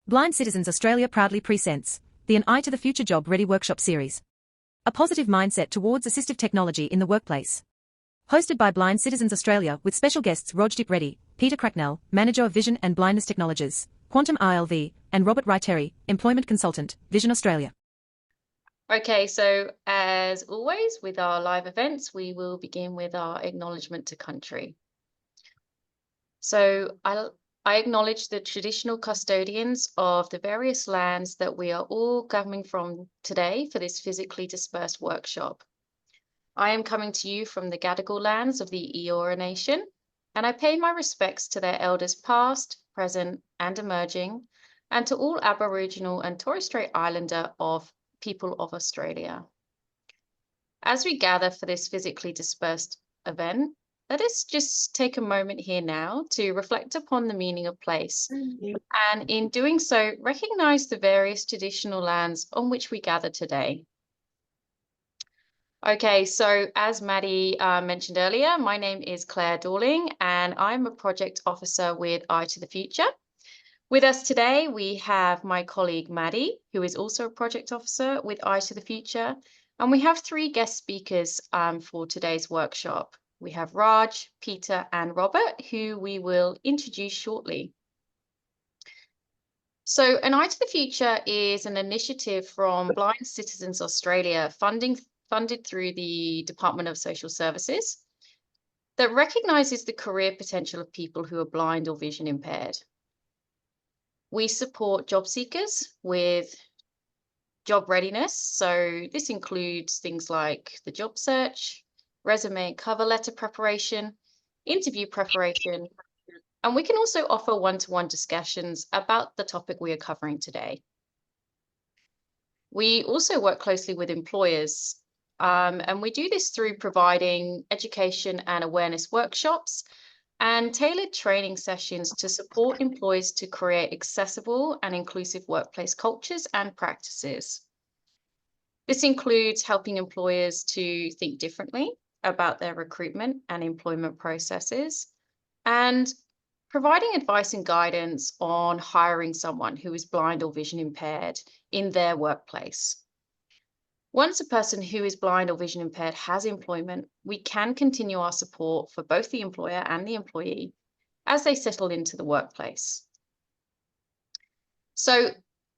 Blind Citizens Australia proudly presents the An Eye to the Future Job Ready Workshop Series. A positive mindset towards assistive technology in the workplace. Hosted by Blind Citizens Australia with special guests Rojdip Reddy, Peter Cracknell, Manager of Vision and Blindness Technologies, Quantum ILV, and Robert Ryteri, Employment Consultant, Vision Australia. Okay, so as always with our live events, we will begin with our acknowledgement to country. So I acknowledge the traditional custodians of the various lands that we are all coming from today for this physically dispersed workshop. I am coming to you from the Gadigal lands of the Eora Nation, and I pay my respects to their elders past, present, and emerging, and to all Aboriginal and Torres Strait Islander of people of Australia. As we gather for this physically dispersed event, let us just take a moment here now to reflect upon the meaning of place, and in doing so, recognize the various traditional lands on which we gather today. Okay, so as Maddie mentioned earlier, my name is Claire Dorling, and I'm a project officer with Eye to the Future. With us today, we have my colleague Maddie, who is also a project officer with Eye to the Future, and we have three guest speakers for today's workshop. We have Raj, Peter, and Robert, who we will introduce shortly. So An Eye to the Future is an initiative from Blind Citizens Australia, funded through the Department of Social Services, that recognises the career potential of people who are blind or vision impaired. We support job seekers with job readiness. So this includes things like the job search, resume, cover letter preparation, interview preparation, and we can also offer one-to-one discussions about the topic we are covering today. We also work closely with employers, and we do this through providing education and awareness workshops and tailored training sessions to support employers to create accessible and inclusive workplace cultures and practices. This includes helping employers to think differently about their recruitment and employment processes, and providing advice and guidance on hiring someone who is blind or vision impaired in their workplace. Once a person who is blind or vision impaired has employment, we can continue our support for both the employer and the employee as they settle into the workplace. So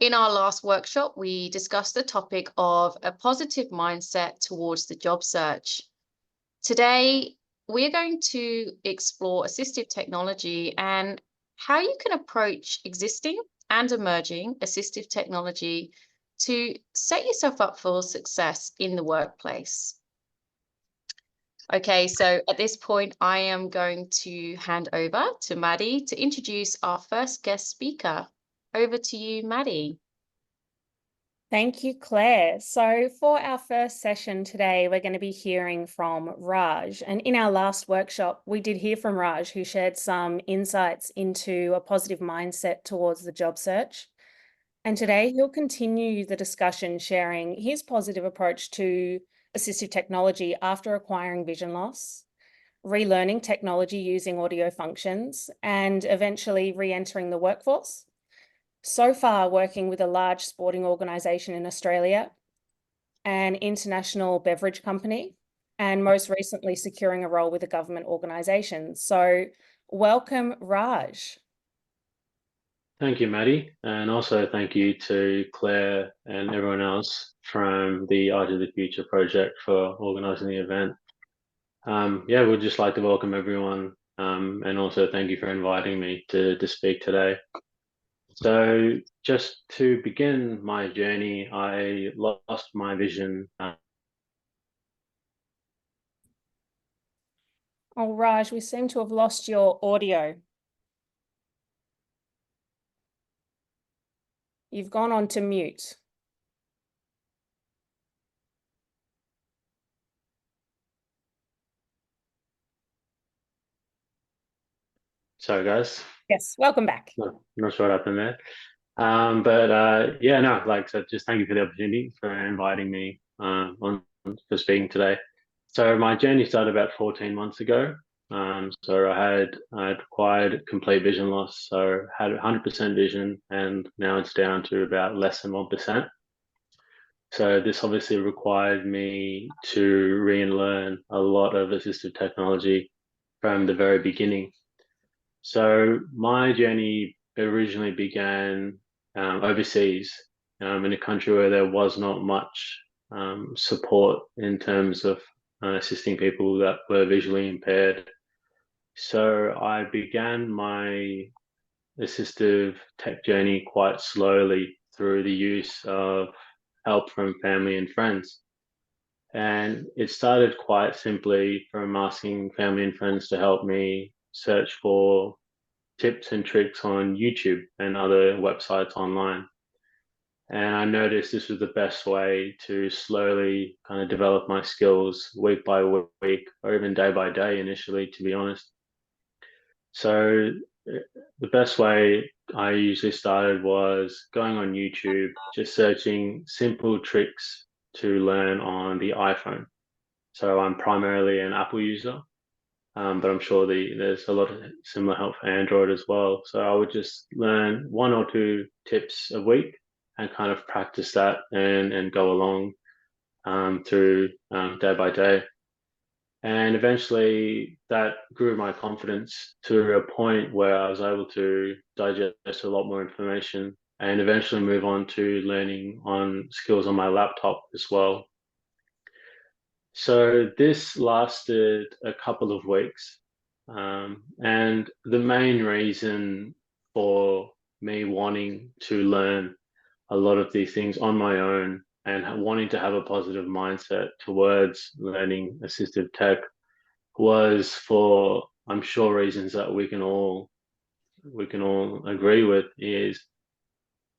in our last workshop, we discussed the topic of a positive mindset towards the job search. Today, we're going to explore assistive technology and how you can approach existing and emerging assistive technology to set yourself up for success in the workplace. Okay, so at this point, I am going to hand over to Maddie to introduce our first guest speaker. Over to you, Maddie. Thank you, Claire. So for our first session today, we're going to be hearing from Raj. And in our last workshop, we did hear from Raj, who shared some insights into a positive mindset towards the job search. And today he'll continue the discussion, sharing his positive approach to assistive technology after acquiring vision loss, relearning technology using audio functions, and eventually re-entering the workforce. So far, working with a large sporting organisation in Australia, an international beverage company, and most recently securing a role with a government organisation. So welcome, Raj. Thank you, Maddie, and also thank you to Claire and everyone else from the Eye to the Future project for organising the event. Yeah, we'd just like to welcome everyone, and also thank you for inviting me to speak today. So just to begin my journey, I lost my vision. Oh, Raj, we seem to have lost your audio. You've gone on to mute. Sorry, guys. Yes, welcome back. Not sure what happened there. Yeah, no, so just thank you for the opportunity for inviting me for speaking today. So my journey started about 14 months ago. So I'd acquired complete vision loss. So had 100% vision, and now it's down to about less than 1%. So this obviously required me to relearn a lot of assistive technology from the very beginning. So my journey originally began overseas, in a country where there was not much support in terms of assisting people that were visually impaired. So I began my assistive tech journey quite slowly through the use of help from family and friends. And it started quite simply from asking family and friends to help me search for tips and tricks on YouTube and other websites online. And I noticed this was the best way to slowly kind of develop my skills week by week, or even day by day initially, to be honest. So the best way I usually started was going on YouTube, just searching simple tricks to learn on the iPhone. So I'm primarily an Apple user, but I'm sure there's a lot of similar help for Android as well. So I would just learn one or two tips a week and kind of practice that and go along through day by day. And eventually that grew my confidence to a point where I was able to digest a lot more information and eventually move on to learning on skills on my laptop as well. So this lasted a couple of weeks. And the main reason for me wanting to learn a lot of these things on my own and wanting to have a positive mindset towards learning assistive tech was for, I'm sure, reasons that we can all agree with, is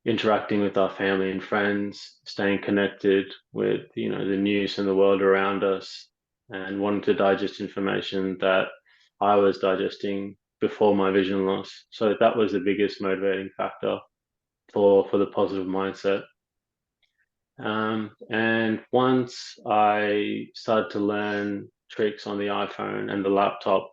interacting with our family and friends, staying connected with the news and the world around us, and wanting to digest information that I was digesting before my vision loss. So that was the biggest motivating factor for the positive mindset. And once I started to learn tricks on the iPhone and the laptop,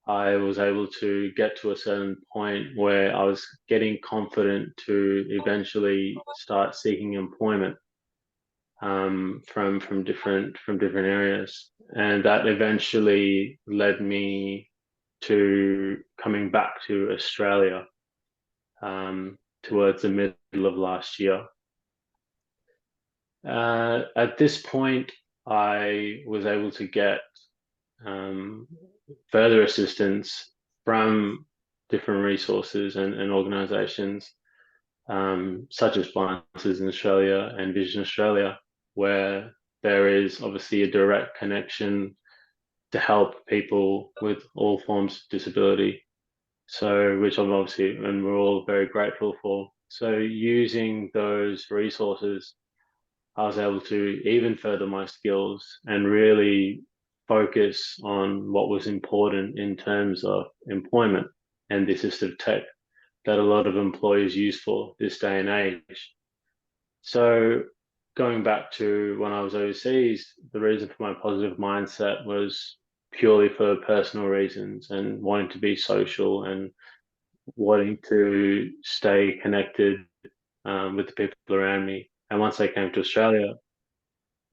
I was able to get to a certain point where I was getting confident to eventually start seeking employment from different areas, and that eventually led me to coming back to Australia towards the middle of last year. At this point, I was able to get further assistance from different resources and organisations, such as Blind Citizens Australia and Vision Australia, where there is obviously a direct connection to help people with all forms of disability. So, which I'm obviously, and we're all very grateful for. So, using those resources, I was able to even further my skills and really focus on what was important in terms of employment and the assistive tech that a lot of employers use for this day and age. So going back to when I was overseas, the reason for my positive mindset was purely for personal reasons and wanting to be social and wanting to stay connected with the people around me. And once I came to Australia,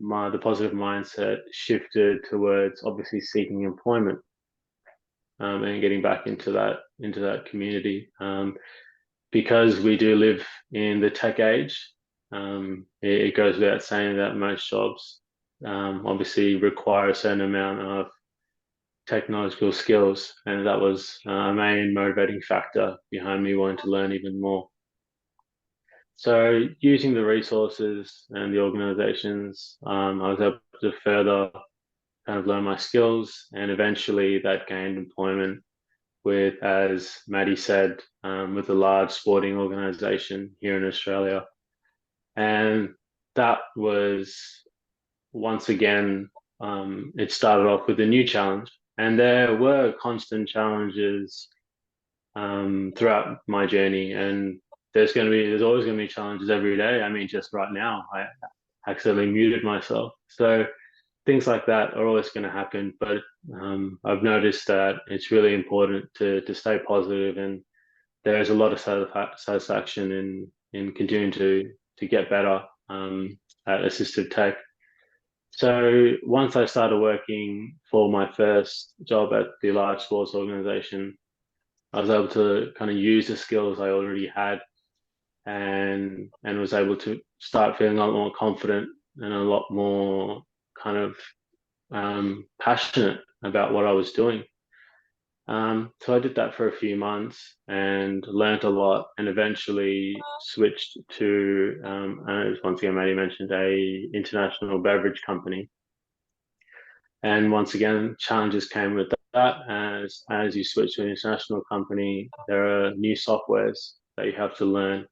the positive mindset shifted towards obviously seeking employment and getting back into that community, because we do live in the tech age. It goes without saying that most jobs obviously require a certain amount of technological skills, and that was a main motivating factor behind me wanting to learn even more. So using the resources and the organizations, I was able to further kind of learn my skills, and eventually that gained employment with, as Maddie said, with a large sporting organization here in Australia. And that was, once again, it started off with a new challenge, and there were constant challenges throughout my journey, and there's always going to be challenges every day. I mean, just right now, I accidentally muted myself. So things like that are always going to happen, but I've noticed that it's really important to stay positive, and there is a lot of satisfaction in continuing to get better at assistive tech. So once I started working for my first job at the large sports organization, I was able to kind of use the skills I already had, and was able to start feeling a lot more confident and a lot more kind of passionate about what I was doing. So I did that for a few months and learned a lot, and eventually switched to, as once again, Maddie mentioned, a international beverage company. And once again, challenges came with that. As you switch to an international company, there are new softwares that you have to learn.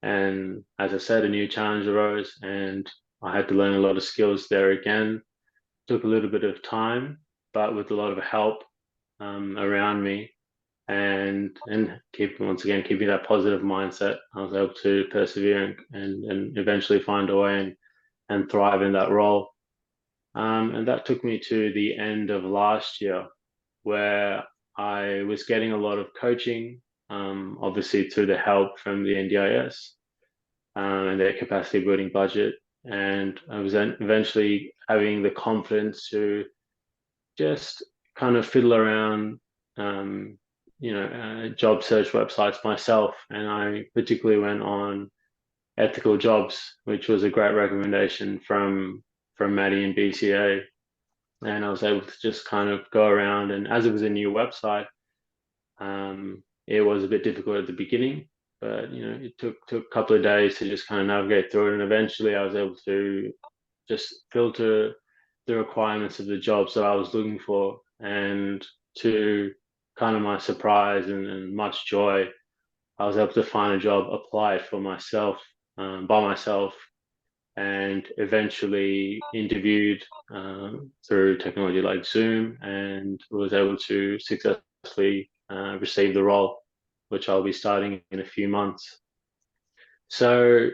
And as I said, a new challenge arose, and I had to learn a lot of skills there again. Took a little bit of time, but with a lot of help around me, and keeping that positive mindset, I was able to persevere and eventually find a way and thrive in that role. And that took me to the end of last year, where I was getting a lot of coaching, obviously through the help from the NDIS and their capacity building budget. And I was then eventually having the confidence to just kind of fiddle around, job search websites myself. And I particularly went on Ethical Jobs, which was a great recommendation from Maddie and BCA. And I was able to just kind of go around, and as it was a new website, it was a bit difficult at the beginning, but it took a couple of days to just kind of navigate through it, and eventually I was able to just filter the requirements of the jobs that I was looking for, and to kind of my surprise and much joy, I was able to find a job, apply it for myself, by myself, and eventually interviewed through technology like Zoom, and was able to successfully receive the role, which I'll be starting in a few months. So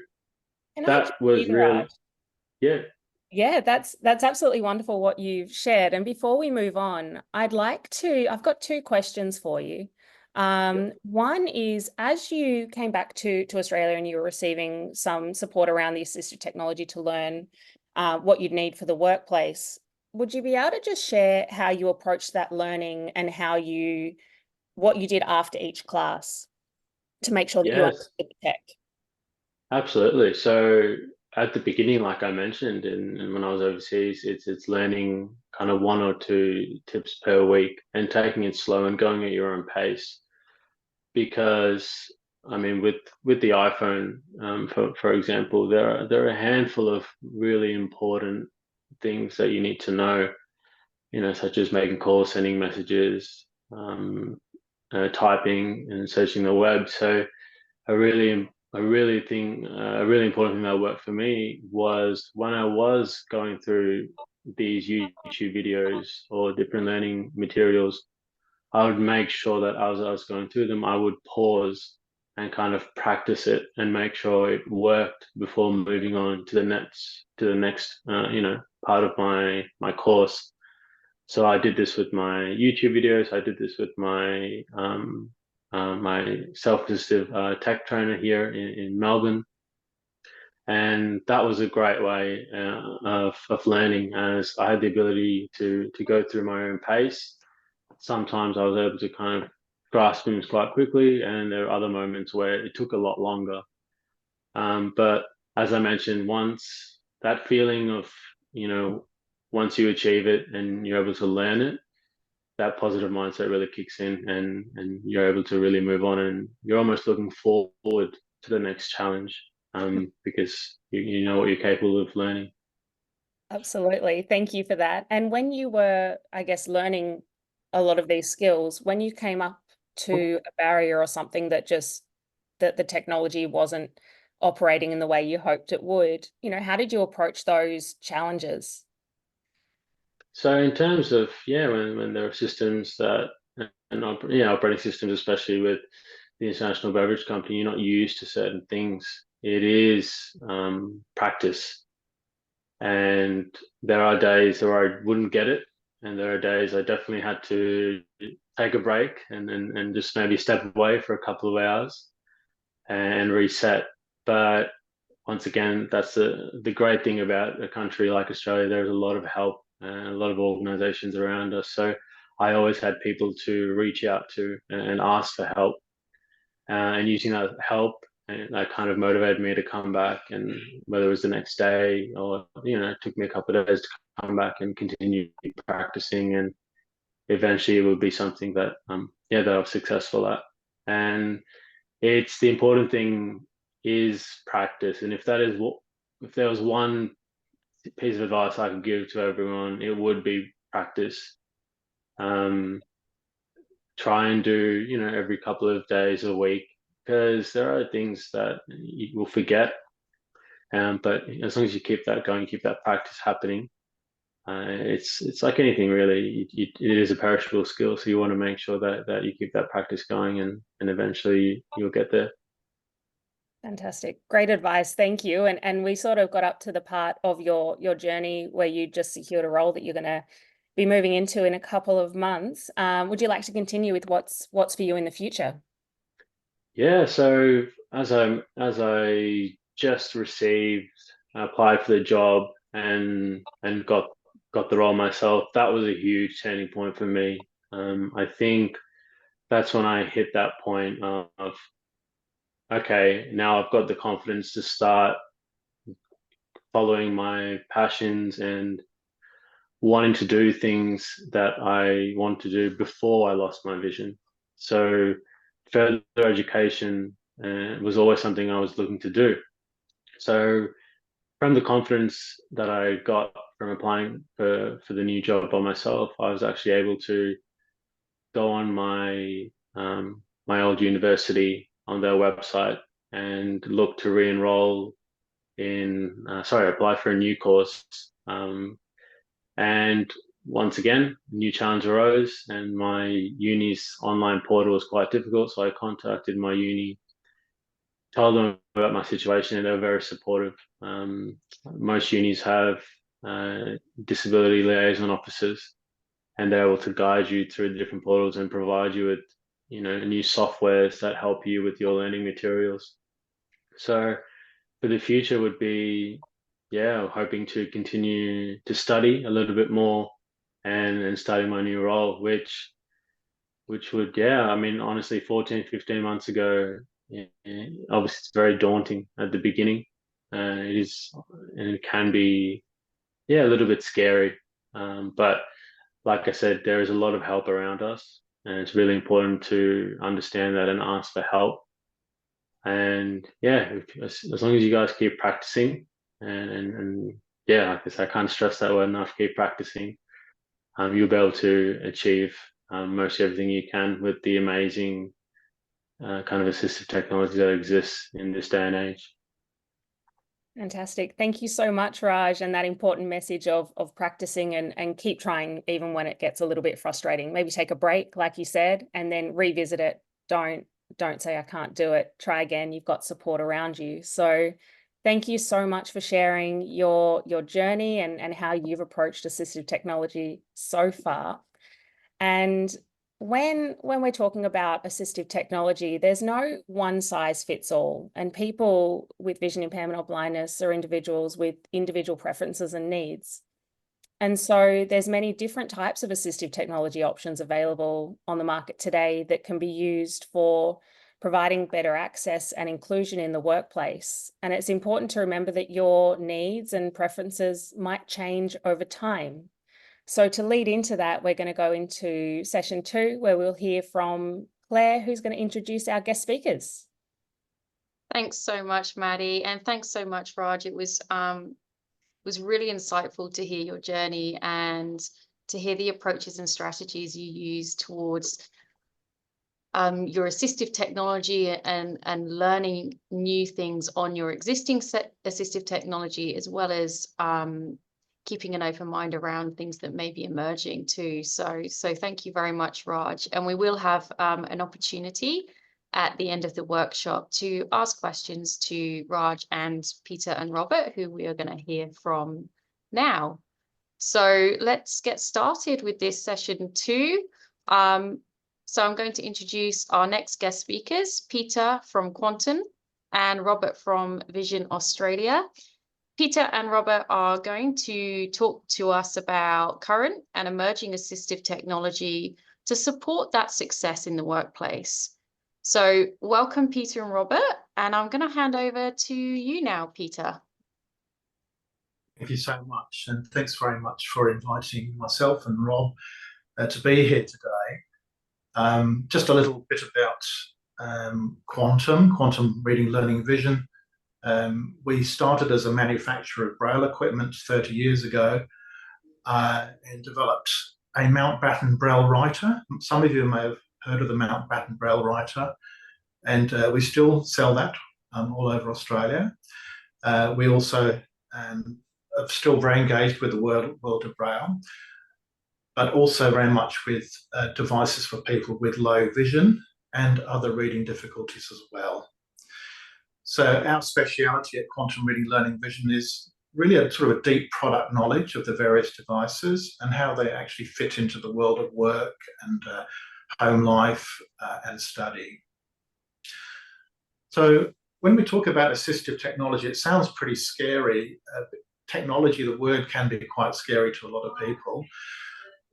Can I that just was really, interrupt? yeah. Yeah, that's absolutely wonderful what you've shared. And before we move on, I've got two questions for you. One is, as you came back to Australia and you were receiving some support around the assistive technology to learn what you'd need for the workplace, would you be able to just share how you approached that learning and what you did after each class to make sure that you Yes, understood the tech? absolutely. So at the beginning, like I mentioned, and when I was overseas, it's learning kind of one or two tips per week and taking it slow and going at your own pace. Because I mean, with the iPhone, for example, there are a handful of really important things that you need to know, such as making calls, sending messages, typing, and searching the web. So a really important thing that worked for me was when I was going through these YouTube videos or different learning materials, I would make sure that as I was going through them, I would pause and kind of practice it and make sure it worked before moving on to the next part of my course. So I did this with my YouTube videos. I did this with my self-assistive tech trainer here in Melbourne, and that was a great way of learning, as I had the ability to go through my own pace. Sometimes I was able to kind of grasp things quite quickly, and there are other moments where it took a lot longer. But as I mentioned, once that feeling of, once you achieve it and you're able to learn it, that positive mindset really kicks in, and you're able to really move on, and you're almost looking forward to the next challenge, because you know what you're capable of learning. Absolutely. Thank you for that. And when you were, I guess, learning a lot of these skills, when you came up to a barrier or something that the technology wasn't operating in the way you hoped it would, how did you approach those challenges? So in terms of, when there are systems that, and operating systems, especially with the international beverage company, you're not used to certain things. It is practice. And there are days where I wouldn't get it, and there are days I definitely had to take a break and just maybe step away for a couple of hours and reset. But once again, that's the great thing about a country like Australia. There's a lot of help and a lot of organisations around us. So I always had people to reach out to and ask for help. And using that help, and that kind of motivated me to come back. And whether it was the next day or, it took me a couple of days to come back and continue practicing. And eventually it would be something that, that I was successful at. And it's the important thing is practice. And if there was one piece of advice I could give to everyone, it would be practice. Try and do, every couple of days a week, because there are things that you will forget. But as long as you keep that going, keep that practice happening, it's like anything really. It is a perishable skill, so you want to make sure that you keep that practice going, and eventually you'll get there. Fantastic. Great advice. Thank you. And we sort of got up to the part of your journey where you just secured a role that you're going to be moving into in a couple of months. Would you like to continue with what's for you in the future? Yeah, so as I just applied for the job and got the role myself, that was a huge turning point for me. I think that's when I hit that point of okay, now I've got the confidence to start following my passions and wanting to do things that I want to do before I lost my vision. So further education was always something I was looking to do. So from the confidence that I got from applying for the new job by myself, I was actually able to go on my my old university on their website and look to re-enroll apply for a new course. And once again, new challenge arose, and my uni's online portal was quite difficult. So I contacted my uni, told them about my situation, and they were very supportive. Most unis have disability liaison officers, and they're able to guide you through the different portals and provide you with, new softwares that help you with your learning materials. So for the future would be, hoping to continue to study a little bit more and starting my new role, which would, I mean, honestly, 14, 15 months ago, obviously it's very daunting at the beginning. It is, and it can be, a little bit scary. But like I said, there is a lot of help around us, and it's really important to understand that and ask for help. And as long as you guys keep practicing and like I said, I can't stress that word enough, keep practicing, you'll be able to achieve most everything you can with the amazing kind of assistive technology that exists in this day and age. Fantastic. Thank you so much, Raj, and that important message of practicing and keep trying even when it gets a little bit frustrating. Maybe take a break, like you said, and then revisit it. Don't say I can't do it. Try again. You've got support around you. So thank you so much for sharing your journey and how you've approached assistive technology so far. And when we're talking about assistive technology, there's no one size fits all, and people with vision impairment or blindness are individuals with individual preferences and needs. And so there's many different types of assistive technology options available on the market today that can be used for providing better access and inclusion in the workplace. And it's important to remember that your needs and preferences might change over time. So to lead into that, we're going to go into session 2, where we'll hear from Claire, who's going to introduce our guest speakers. Thanks so much, Maddie, and thanks so much, Raj. It was really insightful to hear your journey and to hear the approaches and strategies you use towards your assistive technology and learning new things on your existing assistive technology, as well as keeping an open mind around things that may be emerging too. So thank you very much, Raj. And we will have an opportunity at the end of the workshop to ask questions to Raj and Peter and Robert, who we are going to hear from now. So let's get started with this session 2. So I'm going to introduce our next guest speakers, Peter from Quantum and Robert from Vision Australia. Peter and Robert are going to talk to us about current and emerging assistive technology to support that success in the workplace. So welcome, Peter and Robert, and I'm going to hand over to you now, Peter. Thank you so much, and thanks very much for inviting myself and Rob to be here today. Just a little bit about Quantum Reading Learning Vision. We started as a manufacturer of Braille equipment 30 years ago and developed a Mountbatten Braille writer. Some of you may have heard of the Mountbatten Braille writer, and we still sell that all over Australia. We also are still very engaged with the world of Braille, but also very much with devices for people with low vision and other reading difficulties as well. So our speciality at Quantum Reading Learning Vision is really a sort of a deep product knowledge of the various devices and how they actually fit into the world of work and home life and study. So when we talk about assistive technology, it sounds pretty scary. Technology, the word, can be quite scary to a lot of people.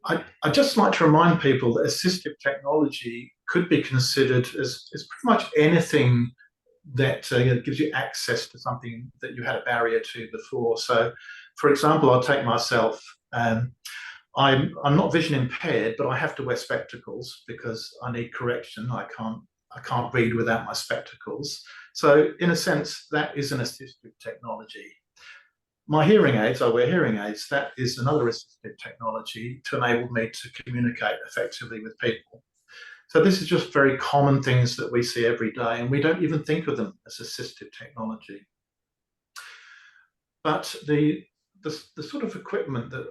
I'd just like to remind people that assistive technology could be considered as pretty much anything that gives you access to something that you had a barrier to before. So, for example, I'll take myself. I'm not vision impaired, but I have to wear spectacles because I need correction. I can't read without my spectacles. So, in a sense, that is an assistive technology. My hearing aids, I wear hearing aids. That is another assistive technology to enable me to communicate effectively with people. So this is just very common things that we see every day, and we don't even think of them as assistive technology. But the sort of equipment that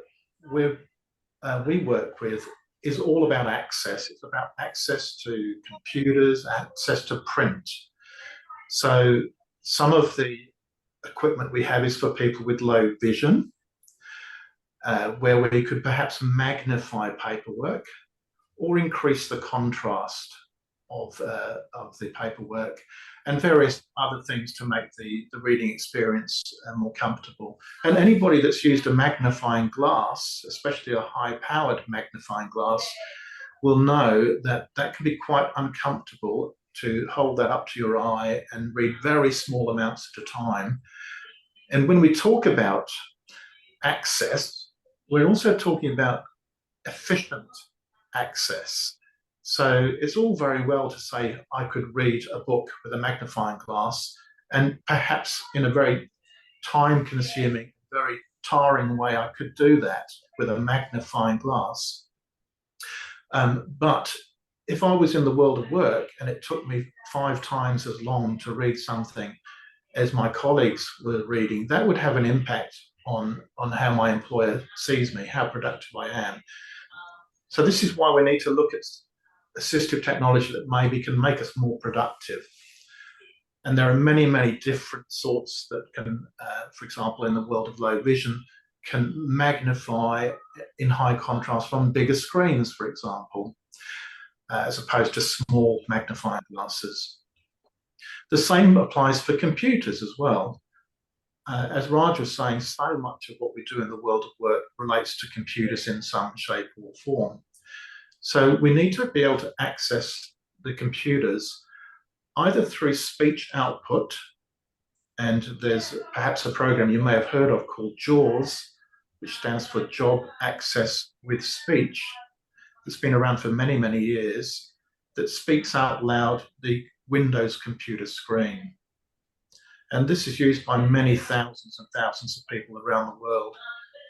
we work with is all about access. It's about access to computers, access to print. So some of the equipment we have is for people with low vision, where we could perhaps magnify paperwork or increase the contrast of the paperwork and various other things to make the reading experience more comfortable. And anybody that's used a magnifying glass, especially a high-powered magnifying glass, will know that that can be quite uncomfortable to hold that up to your eye and read very small amounts at a time. And when we talk about access, we're also talking about efficient access. So it's all very well to say I could read a book with a magnifying glass, and perhaps in a very time-consuming, very tiring way I could do that with a magnifying glass. But if I was in the world of work and it took me 5 times as long to read something as my colleagues were reading, that would have an impact on how my employer sees me, how productive I am. So this is why we need to look at assistive technology that maybe can make us more productive. And there are many, many different sorts that can, for example, in the world of low vision, can magnify in high contrast on bigger screens, for example, as opposed to small magnifying glasses. The same applies for computers as well. As Raj was saying, so much of what we do in the world of work relates to computers in some shape or form. So we need to be able to access the computers either through speech output, and there's perhaps a program you may have heard of called JAWS, which stands for Job Access with Speech. It's been around for many, many years, that speaks out loud the Windows computer screen. And this is used by many thousands and thousands of people around the world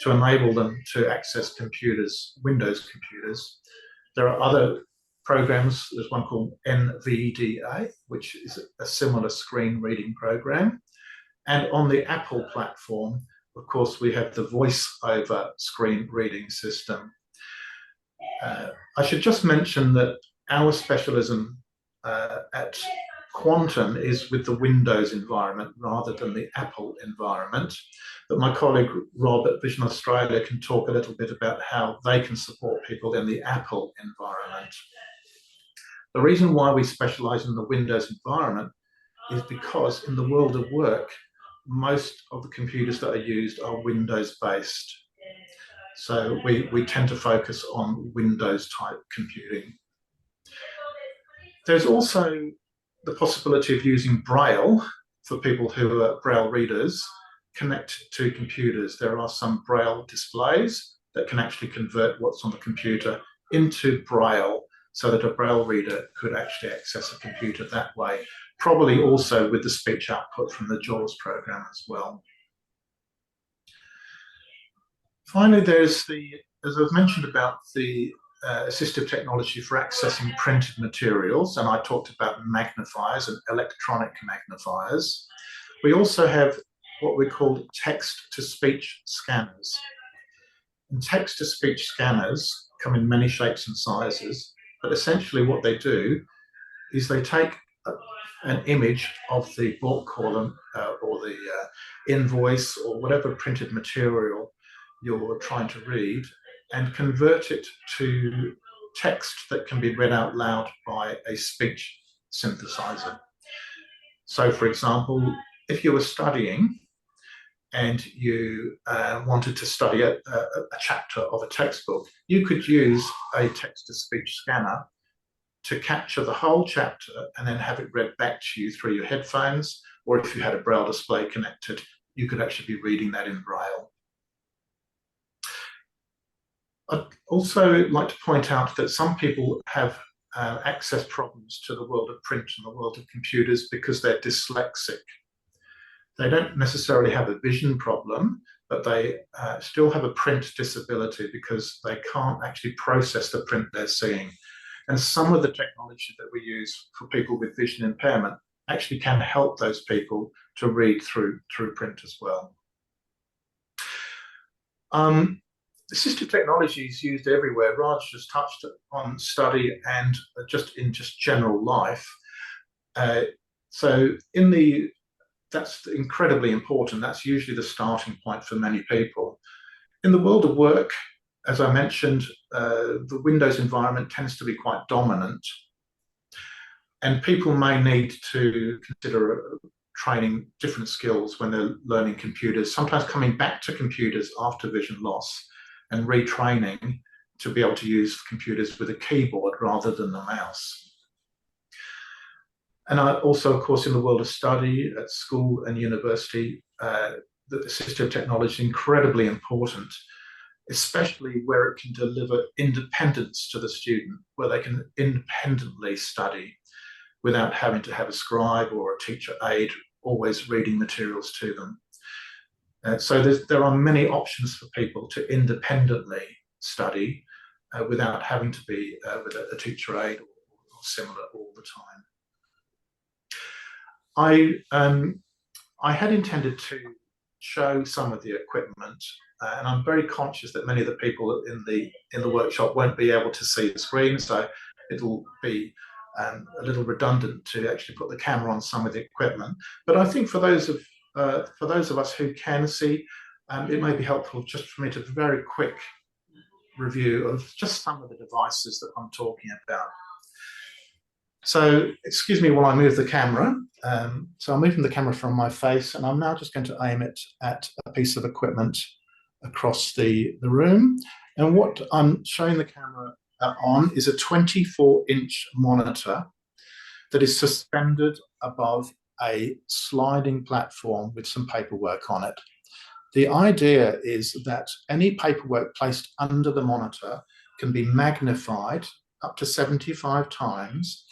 to enable them to access computers, Windows computers. There are other programs. There's one called NVDA, which is a similar screen reading program. And on the Apple platform, of course, we have the voice over screen reading system. I should just mention that our specialism at quantum is with the Windows environment rather than the Apple environment. But my colleague Rob at Vision Australia can talk a little bit about how they can support people in the Apple environment. The reason why we specialize in the Windows environment is because in the world of work, most of the computers that are used are Windows based. So we tend to focus on Windows type computing. There's also the possibility of using Braille for people who are Braille readers connected to computers. There are some Braille displays that can actually convert what's on the computer into Braille so that a Braille reader could actually access a computer that way, probably also with the speech output from the JAWS program as well. Finally, there's as I've mentioned about the assistive technology for accessing printed materials, and I talked about magnifiers and electronic magnifiers. We also have what we call text-to-speech scanners. And text-to-speech scanners come in many shapes and sizes, but essentially what they do is they take an image of the book or the invoice or whatever printed material you're trying to read and convert it to text that can be read out loud by a speech synthesizer. So, for example, if you were studying and you wanted to study a chapter of a textbook, you could use a text-to-speech scanner to capture the whole chapter and then have it read back to you through your headphones, or if you had a Braille display connected, you could actually be reading that in Braille. I'd also like to point out that some people have access problems to the world of print and the world of computers because they're dyslexic. They don't necessarily have a vision problem, but they still have a print disability because they can't actually process the print they're seeing. And some of the technology that we use for people with vision impairment actually can help those people to read through print as well. Assistive technology is used everywhere. Raj just touched on study and just general life. So that's incredibly important. That's usually the starting point for many people. In the world of work, as I mentioned, the Windows environment tends to be quite dominant, and people may need to consider training different skills when they're learning computers, sometimes coming back to computers after vision loss and retraining to be able to use computers with a keyboard rather than the mouse. And also, of course, in the world of study at school and university, the assistive technology is incredibly important, especially where it can deliver independence to the student, where they can independently study without having to have a scribe or a teacher aide always reading materials to them. So there are many options for people to independently study without having to be with a teacher aide or similar all the time. I had intended to show some of the equipment, and I'm very conscious that many of the people in the workshop won't be able to see the screen, so it'll be a little redundant to actually put the camera on some of the equipment. But I think for those of us who can see, it may be helpful just for me to do a very quick review of just some of the devices that I'm talking about. So excuse me while I move the camera. So I'm moving the camera from my face, and I'm now just going to aim it at a piece of equipment across the room. And what I'm showing the camera on is a 24-inch monitor that is suspended above a sliding platform with some paperwork on it. The idea is that any paperwork placed under the monitor can be magnified up to 75 times,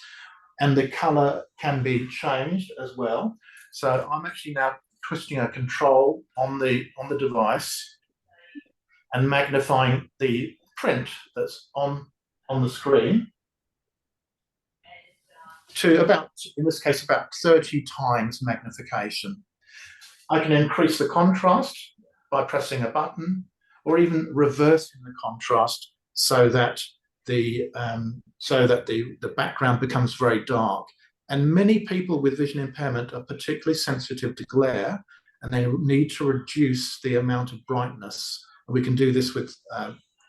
and the color can be changed as well. So I'm actually now twisting a control on the device and magnifying the print that's on the screen to about, in this case, about 30 times magnification. I can increase the contrast by pressing a button, or even reversing the contrast so that the background becomes very dark. And many people with vision impairment are particularly sensitive to glare, and they need to reduce the amount of brightness. And we can do this with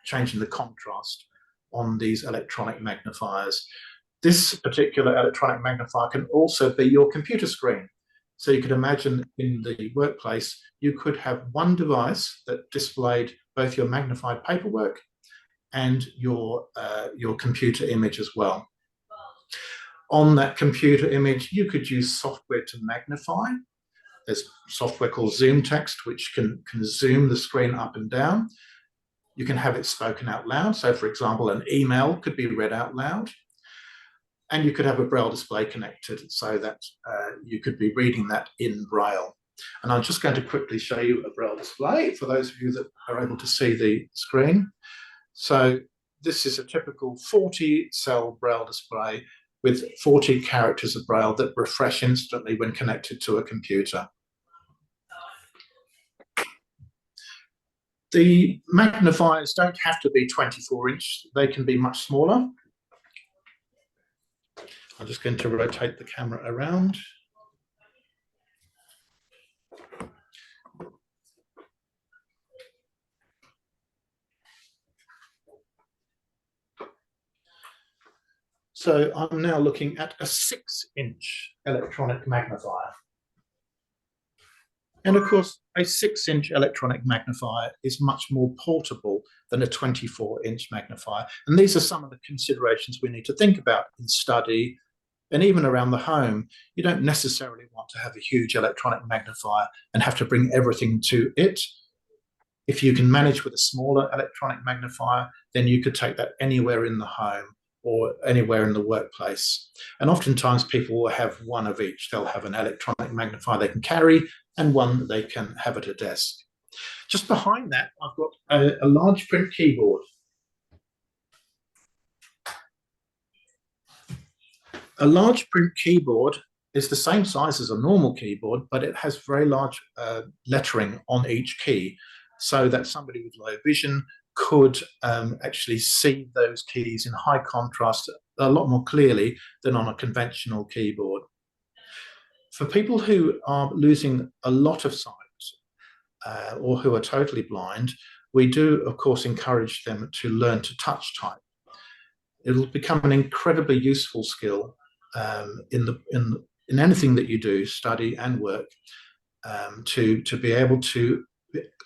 changing the contrast on these electronic magnifiers. This particular electronic magnifier can also be your computer screen. So you could imagine in the workplace, you could have one device that displayed both your magnified paperwork and your computer image as well. On that computer image, you could use software to magnify. There's software called Zoom Text, which can zoom the screen up and down. You can have it spoken out loud. So, for example, an email could be read out loud. And you could have a Braille display connected so that you could be reading that in Braille. And I'm just going to quickly show you a Braille display for those of you that are able to see the screen. So this is a typical 40-cell Braille display with 40 characters of Braille that refresh instantly when connected to a computer. The magnifiers don't have to be 24-inch. They can be much smaller. I'm just going to rotate the camera around. So I'm now looking at a 6-inch electronic magnifier. And of course, a 6-inch electronic magnifier is much more portable than a 24-inch magnifier. And these are some of the considerations we need to think about in study and even around the home. You don't necessarily want to have a huge electronic magnifier and have to bring everything to it. If you can manage with a smaller electronic magnifier, then you could take that anywhere in the home or anywhere in the workplace. And oftentimes people will have one of each. They'll have an electronic magnifier they can carry and one that they can have at a desk. Just behind that, I've got a large print keyboard. A large print keyboard is the same size as a normal keyboard, but it has very large lettering on each key, so that somebody with low vision could actually see those keys in high contrast a lot more clearly than on a conventional keyboard. For people who are losing a lot of sight or who are totally blind, we do, of course, encourage them to learn to touch type. It'll become an incredibly useful skill in anything that you do, study and work, to be able to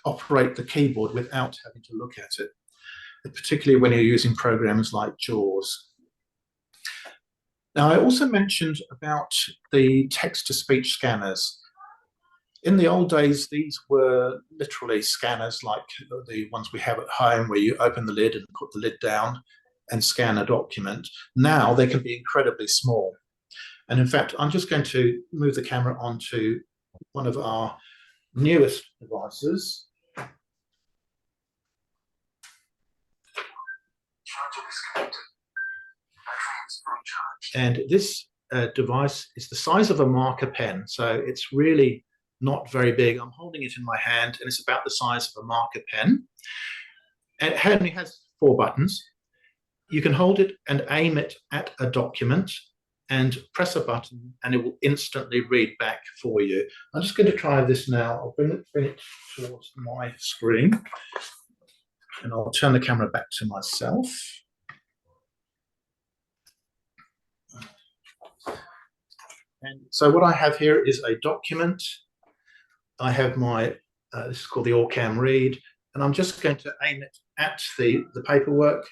operate the keyboard without having to look at it, particularly when you're using programs like JAWS. Now, I also mentioned about the text-to-speech scanners. In the old days, these were literally scanners like the ones we have at home, where you open the lid and put the lid down and scan a document. Now they can be incredibly small. And in fact, I'm just going to move the camera onto one of our newest devices. And this device is the size of a marker pen, so it's really not very big. I'm holding it in my hand, and it's about the size of a marker pen. And it only has 4 buttons. You can hold it and aim it at a document and press a button, and it will instantly read back for you. I'm just going to try this now. I'll bring it towards my screen, and I'll turn the camera back to myself. And so what I have here is a document. I have my, this is called the All-Cam Read, and I'm just going to aim it at the paperwork.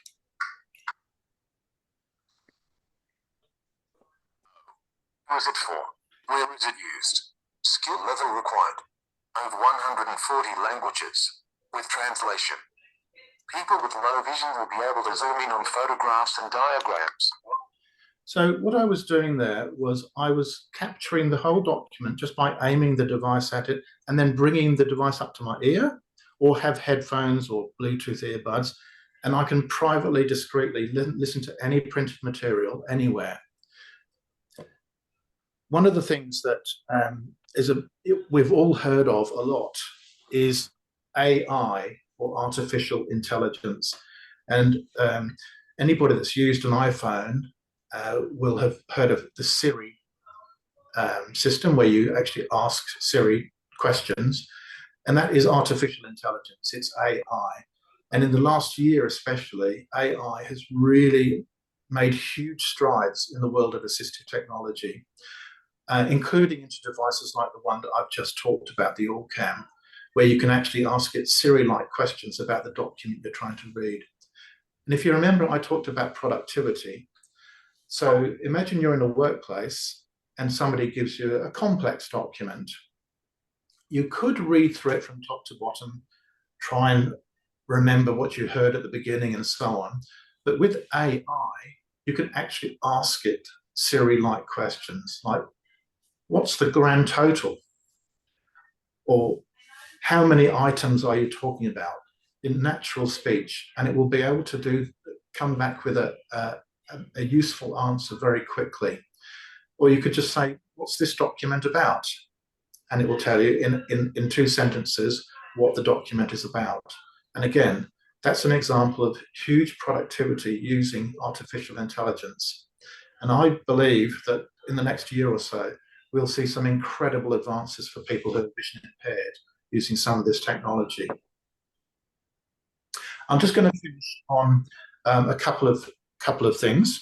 Who is it for? Where is it used? Skill level required. Over 140 languages, with translation. People with low vision will be able to zoom in on photographs and diagrams. So what I was doing there was I was capturing the whole document just by aiming the device at it and then bringing the device up to my ear, or have headphones or Bluetooth earbuds, and I can privately, discreetly listen to any printed material anywhere. One of the things that we've all heard of a lot is AI, or artificial intelligence. And anybody that's used an iPhone will have heard of the Siri system where you actually ask Siri questions, and that is artificial intelligence. It's AI. And in the last year especially, AI has really made huge strides in the world of assistive technology, including into devices like the one that I've just talked about, the Allcam, where you can actually ask it Siri-like questions about the document you're trying to read. And if you remember, I talked about productivity. So imagine you're in a workplace and somebody gives you a complex document. You could read through it from top to bottom, try and remember what you heard at the beginning and so on. But with AI, you can actually ask it Siri-like questions like, what's the grand total? Or how many items are you talking about in natural speech? And it will be able to come back with a useful answer very quickly. Or you could just say, what's this document about? And it will tell you in 2 sentences what the document is about. And again, that's an example of huge productivity using artificial intelligence. And I believe that in the next year or so, we'll see some incredible advances for people who are vision impaired using some of this technology. I'm just going to finish on a couple of things.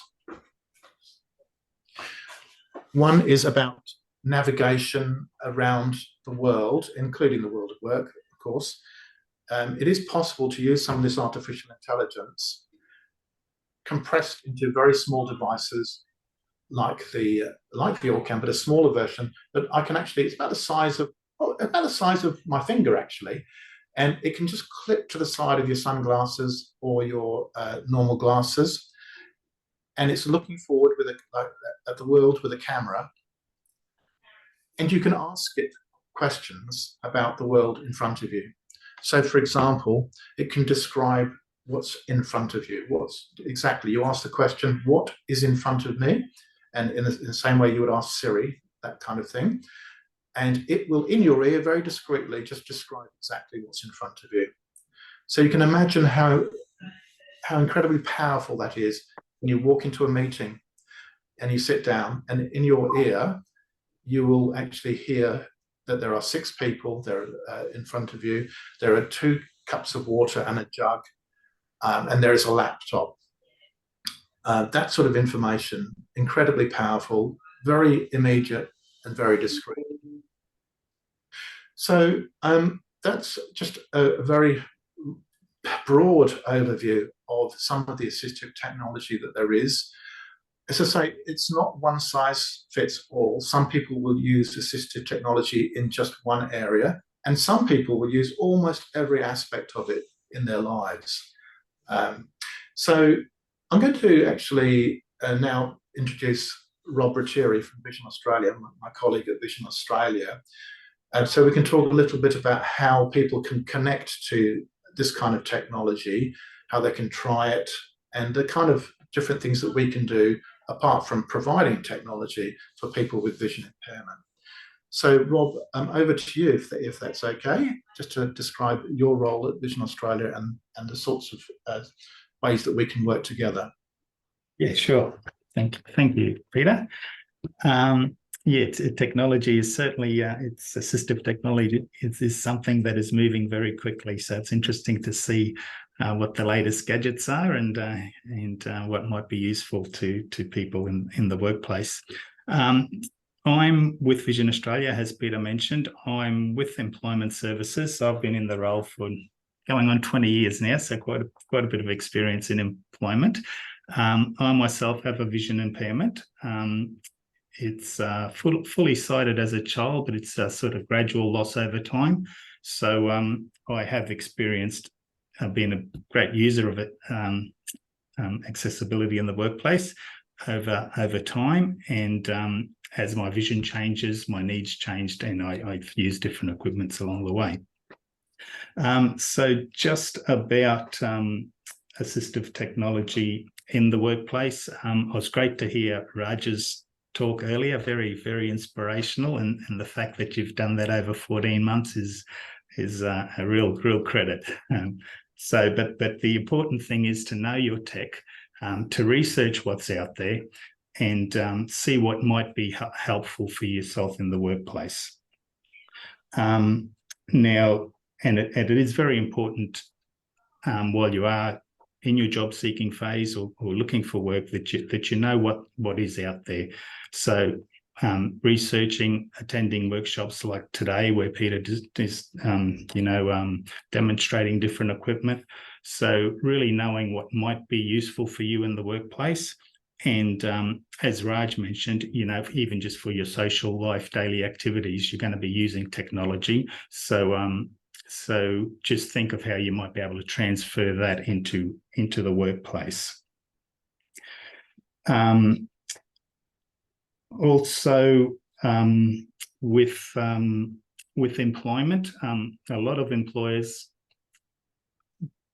One is about navigation around the world, including the world of work, of course. It is possible to use some of this artificial intelligence compressed into very small devices like the Allcam, but a smaller version. But I can actually, it's about the size of my finger actually, and it can just clip to the side of your sunglasses or your normal glasses, and it's looking forward with at the world with a camera, and you can ask it questions about the world in front of you. So, for example, it can describe what's in front of you. You ask the question, what is in front of me? And in the same way you would ask Siri, that kind of thing. And it will, in your ear, very discreetly, just describe exactly what's in front of you. So you can imagine how incredibly powerful that is when you walk into a meeting and you sit down, and in your ear, you will actually hear that there are 6 people there in front of you. There are 2 cups of water and a jug, and there is a laptop. That sort of information, incredibly powerful, very immediate, and very discreet. So that's just a very broad overview of some of the assistive technology that there is. As I say, it's not one size fits all. Some people will use assistive technology in just one area, and some people will use almost every aspect of it in their lives. So I'm going to actually now introduce Rob Retieri from Vision Australia, my colleague at Vision Australia. So we can talk a little bit about how people can connect to this kind of technology, how they can try it, and the kind of different things that we can do apart from providing technology for people with vision impairment. So Rob, over to you, if that's okay, just to describe your role at Vision Australia and the sorts of ways that we can work together. Yeah, sure. Thank you, Peter. Technology is certainly, it's assistive technology is something that is moving very quickly. So it's interesting to see what the latest gadgets are and what might be useful to people in the workplace. I'm with Vision Australia, as Peter mentioned. I'm with Employment Services. I've been in the role for going on 20 years now, so quite a bit of experience in employment. I myself have a vision impairment. It's fully sighted as a child, but it's a sort of gradual loss over time. So I have experienced being a great user of it, accessibility in the workplace over time. And as my vision changes, my needs changed, and I've used different equipments along the way. So just about assistive technology in the workplace, it was great to hear Raj's talk earlier, very, very inspirational, and the fact that you've done that over 14 months is a real credit. But the important thing is to know your tech, to research what's out there, and see what might be helpful for yourself in the workplace. Now, it is very important while you are in your job seeking phase or looking for work that you know what is out there. So researching, attending workshops like today where Peter is demonstrating different equipment. So really knowing what might be useful for you in the workplace. And as Raj mentioned, even just for your social life, daily activities, you're going to be using technology. So just think of how you might be able to transfer that into the workplace. Also, with employment, a lot of employers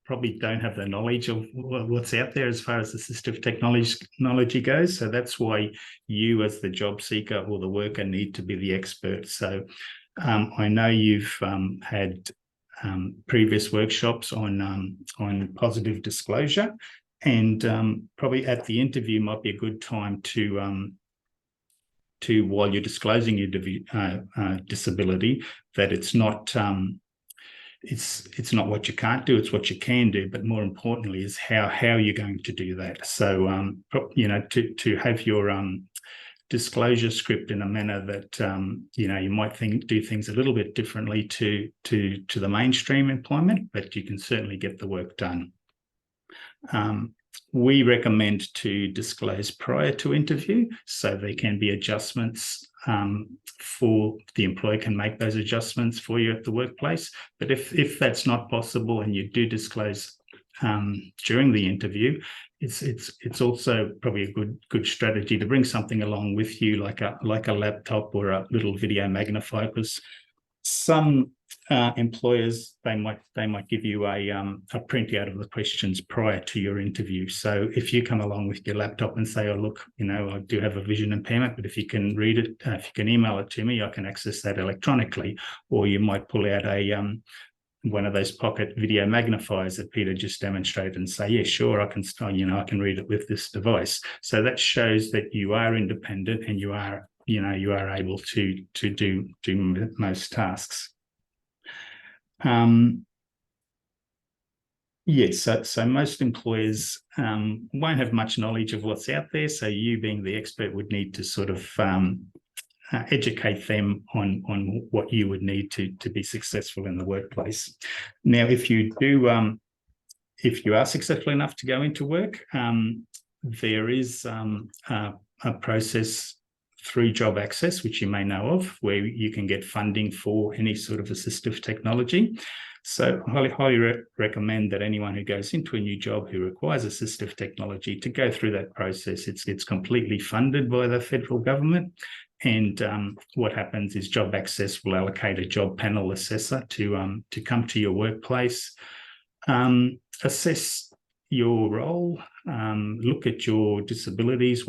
probably don't have the knowledge of what's out there as far as assistive technology goes. So that's why you as the job seeker or the worker need to be the expert. So I know you've had previous workshops on positive disclosure, and probably at the interview might be a good time to while you're disclosing your disability, that it's not what you can't do, it's what you can do, but more importantly is how you're going to do that. So to have your disclosure script in a manner that you might do things a little bit differently to the mainstream employment, but you can certainly get the work done. We recommend to disclose prior to interview, so there can be adjustments for the employer can make those adjustments for you at the workplace. But if that's not possible and you do disclose during the interview, it's also probably a good strategy to bring something along with you, like a laptop or a little video magnifier, because some employers they might give you a printout of the questions prior to your interview. So if you come along with your laptop and say, "Oh, look, I do have a vision impairment, but if you can read it, if you can email it to me, I can access that electronically," or you might pull out one of those pocket video magnifiers that Peter just demonstrated and say, "Yeah, sure, I can read it with this device." So that shows that you are independent and you are able to do most tasks. Yes, so most employers won't have much knowledge of what's out there. So you, being the expert, would need to sort of educate them on what you would need to be successful in the workplace. Now, if you are successful enough to go into work, there is a process through Job Access, which you may know of, where you can get funding for any sort of assistive technology. So I highly recommend that anyone who goes into a new job who requires assistive technology to go through that process. It's completely funded by the federal government. And what happens is Job Access will allocate a job panel assessor to come to your workplace, assess your role, look at your disabilities,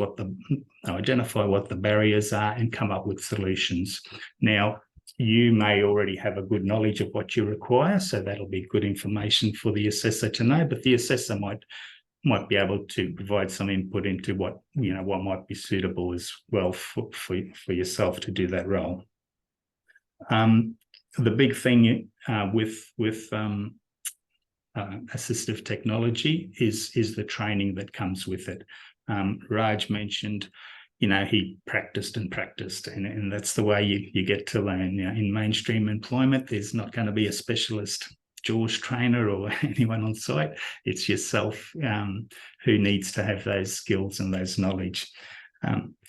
identify what the barriers are, and come up with solutions. Now, you may already have a good knowledge of what you require, so that'll be good information for the assessor to know, but the assessor might be able to provide some input into what might be suitable as well for yourself to do that role. The big thing with assistive technology is the training that comes with it. Raj mentioned, he practiced, and that's the way you get to learn. In mainstream employment, there's not going to be a specialist JAWS trainer or anyone on site. It's yourself who needs to have those skills and those knowledge.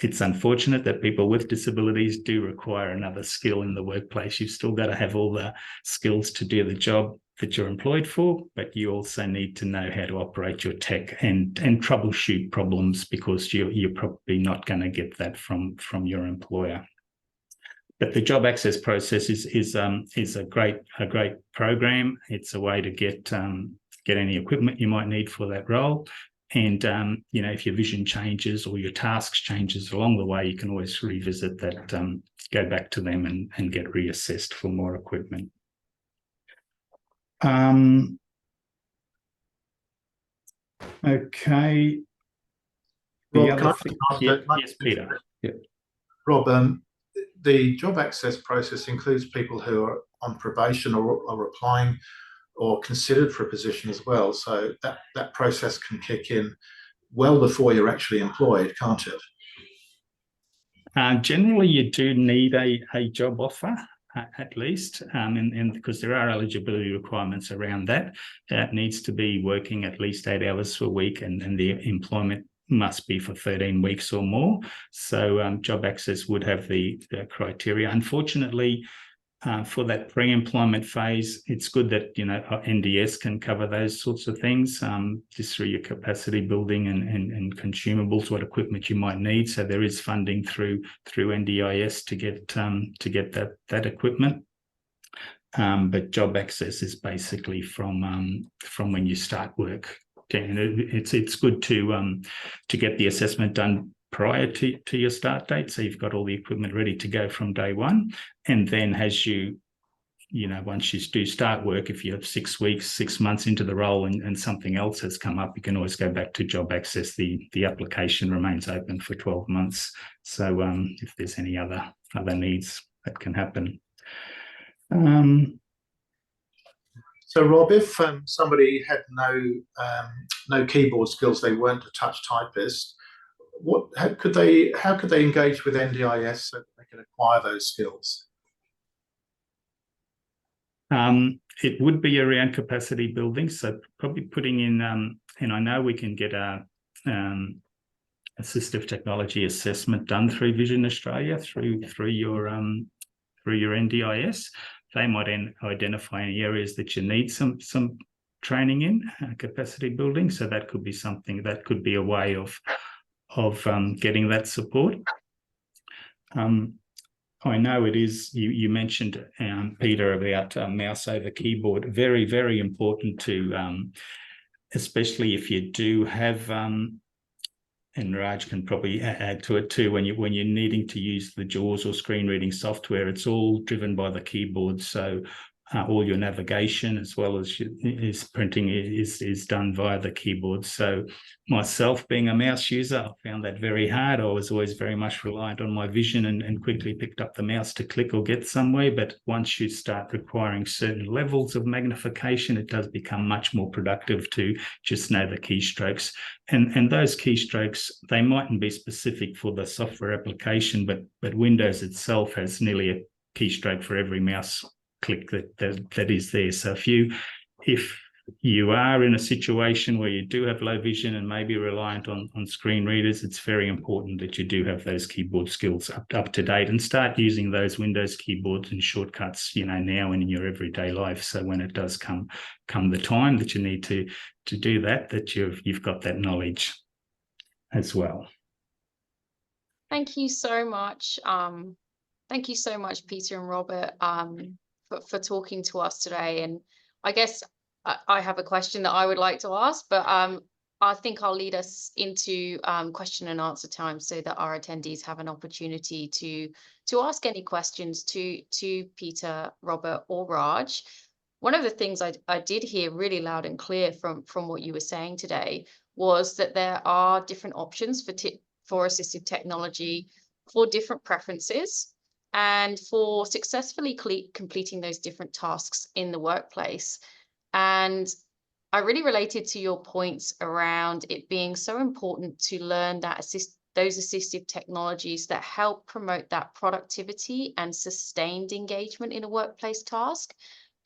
It's unfortunate that people with disabilities do require another skill in the workplace. You've still got to have all the skills to do the job that you're employed for, but you also need to know how to operate your tech and troubleshoot problems, because you're probably not going to get that from your employer. But the Job Access process is a great program. It's a way to get any equipment you might need for that role. And if your vision changes or your tasks changes along the way, you can always revisit that, go back to them and get reassessed for more equipment. Okay. Rob, can I ask yes, Peter. Yeah. Rob, the job access process includes people who are on probation or are applying or considered for a position as well. So that process can kick in well before you're actually employed, can't it? Generally, you do need a job offer, at least, and because there are eligibility requirements around that. It needs to be working at least 8 hours a week, and the employment must be for 13 weeks or more. So job access would have the criteria. Unfortunately, for that pre-employment phase, it's good that NDS can cover those sorts of things, just through your capacity building and consumables, what equipment you might need. So there is funding through NDIS to get that equipment. But job access is basically from when you start work. And it's good to get the assessment done prior to your start date, so you've got all the equipment ready to go from day one. And then as once you do start work, if you have 6 weeks, 6 months into the role and something else has come up, you can always go back to job access. The application remains open for 12 months. So if there's any other needs, that can happen. So Rob, if somebody had no keyboard skills, they weren't a touch typist, how could they engage with NDIS so that they could acquire those skills? It would be around capacity building, so probably putting in, and I know we can get a assistive technology assessment done through Vision Australia through your NDIS. They might identify any areas that you need some training in capacity building. So that could be something, that could be a way of getting that support. I know it is, you mentioned, Peter, about mouse over keyboard. Very, very important to, especially if you do have, and Raj can probably add to it too, when you're needing to use the JAWS or screen reading software, it's all driven by the keyboard. So all your navigation as well as printing is done via the keyboard. So myself, being a mouse user, I found that very hard. I was always very much reliant on my vision and quickly picked up the mouse to click or get somewhere. But once you start requiring certain levels of magnification, it does become much more productive to just know the keystrokes. And those keystrokes, they mightn't be specific for the software application, but Windows itself has nearly a keystroke for every mouse click that is there. So if you are in a situation where you do have low vision and maybe reliant on screen readers, it's very important that you do have those keyboard skills up to date and start using those Windows keyboards and shortcuts, now and in your everyday life. So when it does come the time that you need to do that you've got that knowledge as well. Thank you so much. Thank you so much, Peter and Robert, for talking to us today. And I guess I have a question that I would like to ask, but I think I'll lead us into question and answer time so that our attendees have an opportunity to ask any questions to Peter, Robert, or Raj. One of the things I did hear really loud and clear from what you were saying today was that there are different options for assistive technology for different preferences and for successfully completing those different tasks in the workplace. And I really related to your points around it being so important to learn that those assistive technologies that help promote that productivity and sustained engagement in a workplace task,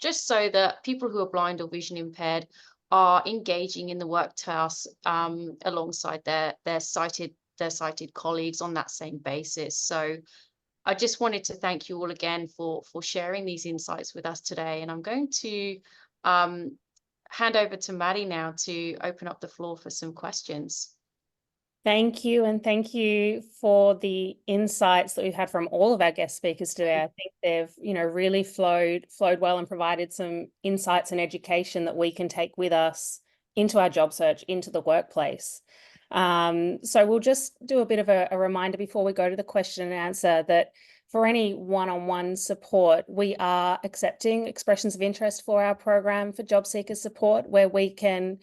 just so that people who are blind or vision impaired are engaging in the work tasks alongside their sighted colleagues on that same basis. So I just wanted to thank you all again for sharing these insights with us today. And I'm going to hand over to Maddie now to open up the floor for some questions. Thank you. And thank you for the insights that we've had from all of our guest speakers today. I think they've, really flowed well and provided some insights and education that we can take with us into our job search, into the workplace. So we'll just do a bit of a reminder before we go to the question and answer that for any one-on-one support, we are accepting expressions of interest for our program for job seeker support, where we can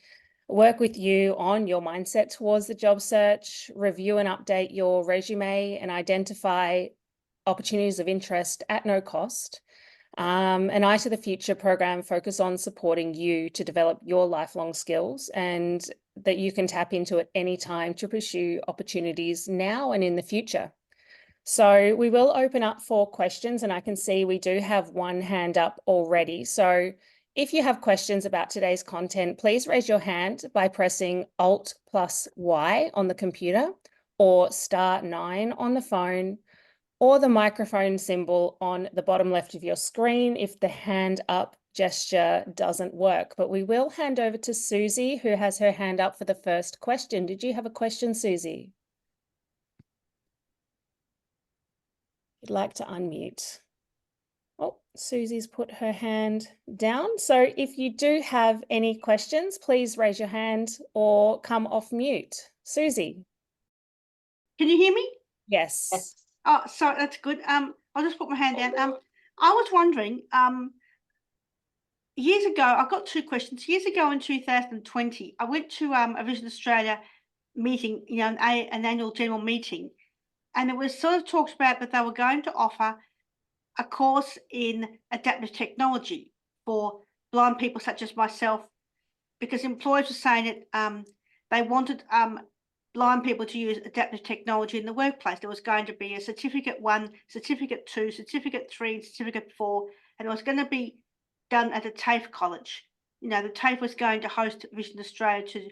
work with you on your mindset towards the job search, review and update your resume, and identify opportunities of interest at no cost. An Eye to the Future program focus on supporting you to develop your lifelong skills and that you can tap into at any time to pursue opportunities now and in the future. So we will open up for questions, and I can see we do have one hand up already. So if you have questions about today's content, please raise your hand by pressing Alt+Y on the computer or *9 on the phone, or the microphone symbol on the bottom left of your screen if the hand up gesture doesn't work. But we will hand over to Susie, who has her hand up for the first question. Did you have a question, Susie? You'd like to unmute. Oh, Susie's put her hand down. So if you do have any questions, please raise your hand or come off mute. Susie. Can you hear me? Yes. Oh, sorry, that's good. I'll just put my hand down. I was wondering, years ago, I've got two questions. Years ago in 2020, I went to a Vision Australia meeting, you know, an annual general meeting, and it was sort of talked about that they were going to offer a course in adaptive technology for blind people such as myself, because employers were saying that they wanted blind people to use adaptive technology in the workplace. There was going to be a Certificate 1, Certificate 2, Certificate 3, and Certificate 4, and it was going to be done at a TAFE college. You know, the TAFE was going to host Vision Australia to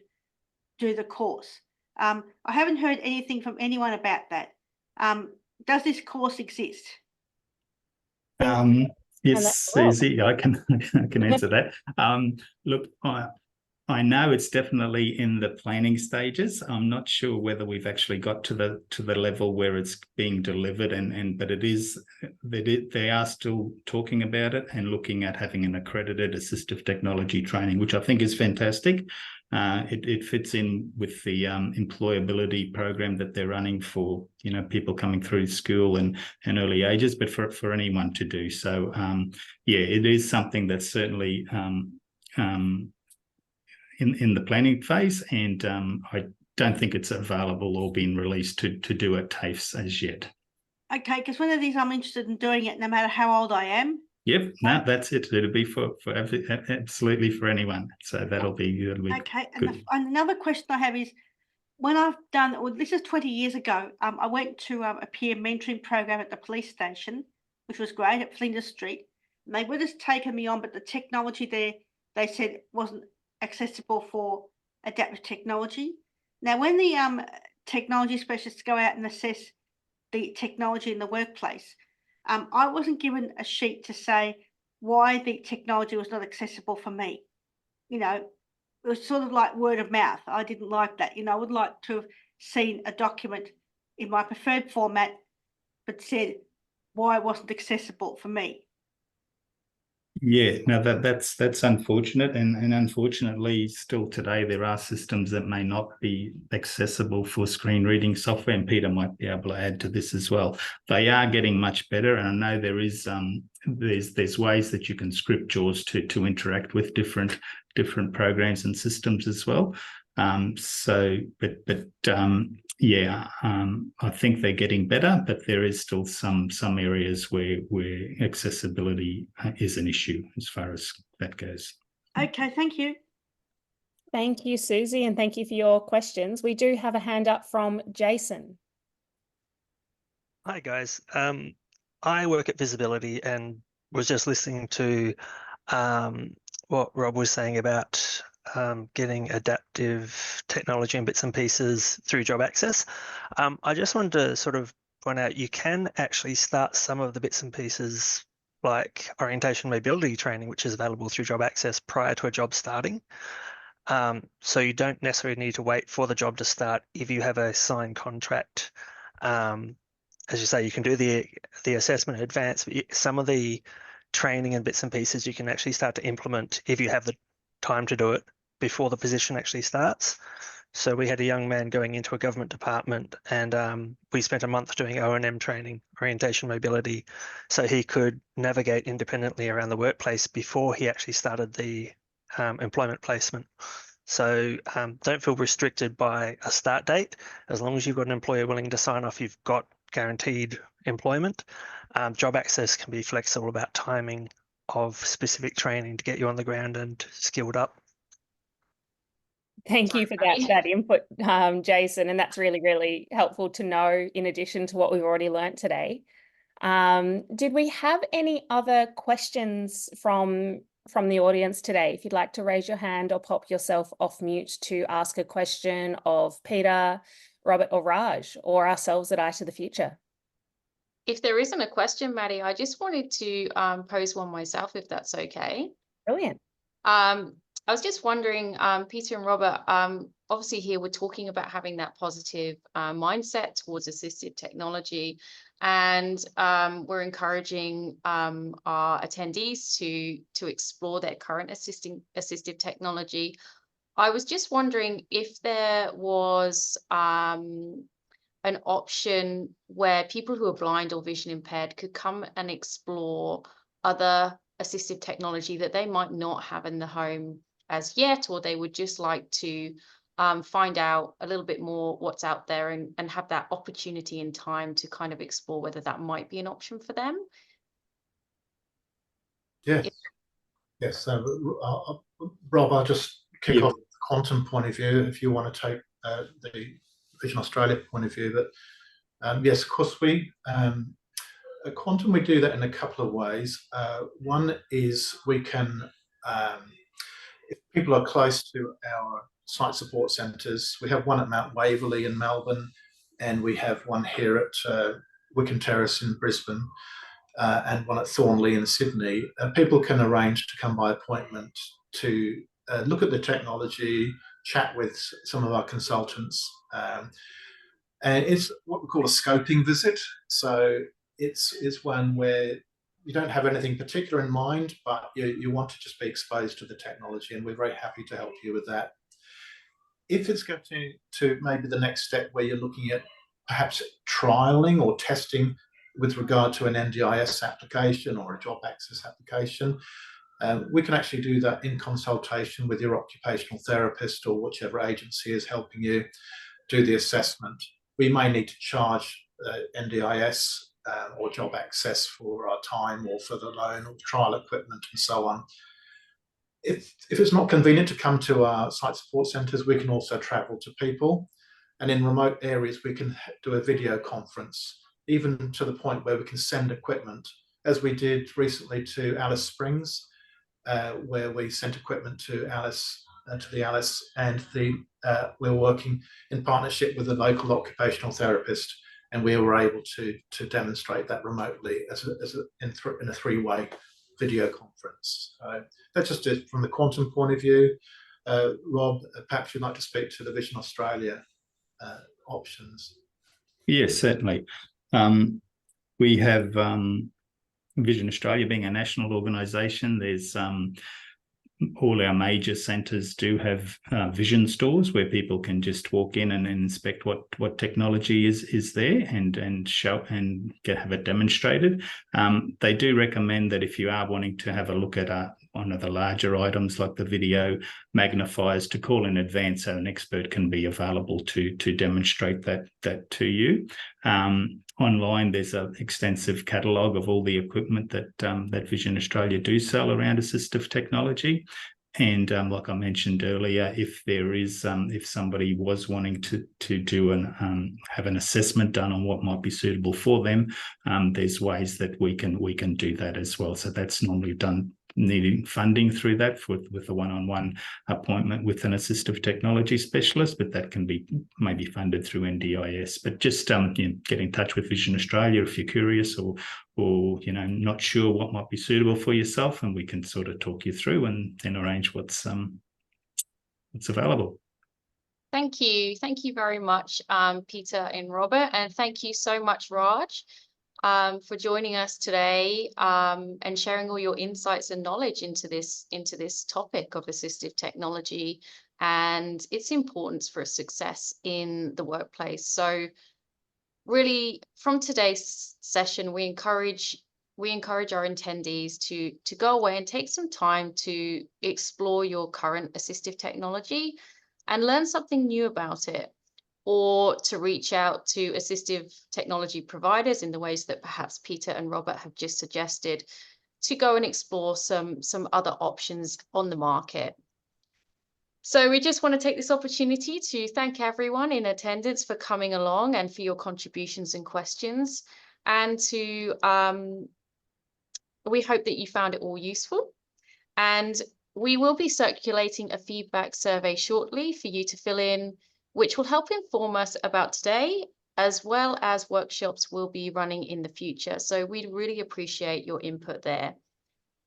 do the course. I haven't heard anything from anyone about that. Does this course exist? Yes, Susie, I can answer that. Look, I know it's definitely in the planning stages. I'm not sure whether we've actually got to the level where it's being delivered, but it is they are still talking about it and looking at having an accredited assistive technology training, which I think is fantastic. It fits in with the employability program that they're running for, you know, people coming through school and early ages, but for anyone to do so. Yeah, it is something that's certainly in the planning phase, and I don't think it's available or been released to do at TAFEs as yet. Okay, because one of these, I'm interested in doing it no matter how old I am. Yep, no, that's it. It'll be for absolutely for anyone. So that'll be okay. Good. And another question I have is, when I've done, well, this is 20 years ago, I went to a peer mentoring program at the police station, which was great, at Flinders Street. And they would have taken me on, but the technology there, they said, wasn't accessible for adaptive technology. Now, when the technology specialists go out and assess the technology in the workplace, I wasn't given a sheet to say why the technology was not accessible for me. You know, it was sort of like word of mouth. I didn't like that. You know, I would like to have seen a document in my preferred format, but said why it wasn't accessible for me. Yeah, no, that's unfortunate, and unfortunately, still today there are systems that may not be accessible for screen reading software. And Peter might be able to add to this as well. They are getting much better, and I know there is there's ways that you can script JAWS to interact with different programs and systems as well. I think they're getting better, but there is still some areas where accessibility is an issue as far as that goes. Okay, thank you. Thank you, Susie, and thank you for your questions. We do have a hand up from Jason. Hi, guys. I work at Visibility and was just listening to what Rob was saying about getting adaptive technology and bits and pieces through job access. I just wanted to sort of point out you can actually start some of the bits and pieces like orientation mobility training, which is available through job access prior to a job starting. So you don't necessarily need to wait for the job to start if you have a signed contract. As you say, you can do the assessment in advance, but some of the training and bits and pieces you can actually start to implement if you have the time to do it before the position actually starts. So we had a young man going into a government department, and we spent a month doing O&M training, orientation mobility, so he could navigate independently around the workplace before he actually started the employment placement. So don't feel restricted by a start date. As long as you've got an employer willing to sign off, you've got guaranteed employment. Job access can be flexible about timing of specific training to get you on the ground and skilled up. Thank you for that input, Jason, and that's really, really helpful to know in addition to what we've already learnt today. Did we have any other questions from the audience today? If you'd like to raise your hand or pop yourself off mute to ask a question of Peter, Robert or Raj, or ourselves at Eye to the Future. If there isn't a question, Maddie, I just wanted to pose one myself, if that's okay. Brilliant. I was just wondering, Peter and Robert, obviously here we're talking about having that positive mindset towards assistive technology, and we're encouraging our attendees to explore their current assistive technology. I was just wondering if there was an option where people who are blind or vision impaired could come and explore other assistive technology that they might not have in the home as yet, or they would just like to find out a little bit more what's out there and have that opportunity and time to kind of explore whether that might be an option for them. Yes. Yes. So, Rob, I'll just kick off the quantum point of view if you want to take the Vision Australia point of view. But yes, of course, at Quantum, we do that in a couple of ways. One is we can, if people are close to our site support centres, we have one at Mount Waverley in Melbourne, and we have one here at Wickham Terrace in Brisbane, and one at Thornley in Sydney. People can arrange to come by appointment to look at the technology, chat with some of our consultants. And it's what we call a scoping visit. So it's one where you don't have anything particular in mind, but you want to just be exposed to the technology, and we're very happy to help you with that. If it's going to maybe the next step where you're looking at perhaps trialing or testing with regard to an NDIS application or a job access application, we can actually do that in consultation with your occupational therapist or whichever agency is helping you do the assessment. We may need to charge NDIS or job access for our time or for the loan or trial equipment and so on. If it's not convenient to come to our site support centres, we can also travel to people. And in remote areas, we can do a video conference, even to the point where we can send equipment, as we did recently to Alice Springs, where we sent equipment to the Alice, and we're working in partnership with a local occupational therapist, and we were able to demonstrate that remotely in a three-way video conference. That's just it from the quantum point of view. Rob, perhaps you'd like to speak to the Vision Australia options. Yes, certainly. We have Vision Australia being a national organisation. There's all our major centres do have vision stores where people can just walk in and inspect what technology is there and show and have it demonstrated. They do recommend that if you are wanting to have a look at one of the larger items like the video magnifiers, to call in advance so an expert can be available to demonstrate that to you. Online, there's an extensive catalogue of all the equipment that Vision Australia do sell around assistive technology. And like I mentioned earlier, if there is, if somebody was wanting to do have an assessment done on what might be suitable for them, there's ways that we can do that as well. So that's normally done needing funding through that with a one-on-one appointment with an assistive technology specialist, but that can be maybe funded through NDIS. But just get in touch with Vision Australia if you're curious or not sure what might be suitable for yourself, and we can sort of talk you through and then arrange what's available. Thank you very much, Peter and Robert, and thank you so much, Raj, for joining us today and sharing all your insights and knowledge into this topic of assistive technology and its importance for success in the workplace. So really, from today's session, we encourage we encourage our attendees to go away and take some time to explore your current assistive technology and learn something new about it, or to reach out to assistive technology providers in the ways that perhaps Peter and Robert have just suggested, to go and explore some other options on the market. So we just want to take this opportunity to thank everyone in attendance for coming along and for your contributions and questions, and to we hope that you found it all useful. And we will be circulating a feedback survey shortly for you to fill in, which will help inform us about today, as well as workshops we'll be running in the future. So we'd really appreciate your input there.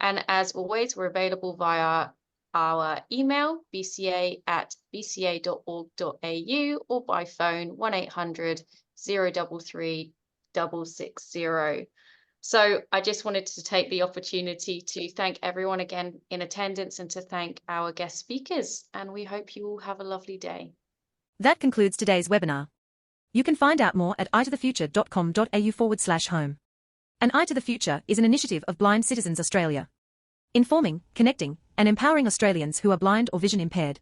And as always, we're available via our email, bca@bca.org.au, or by phone 1800 033 660. So I just wanted to take the opportunity to thank everyone again in attendance and to thank our guest speakers. And we hope you all have a lovely day. That concludes today's webinar. You can find out more at itothefuture.com.au/home. An Eye to the Future is an initiative of Blind Citizens Australia, informing, connecting, and empowering Australians who are blind or vision impaired.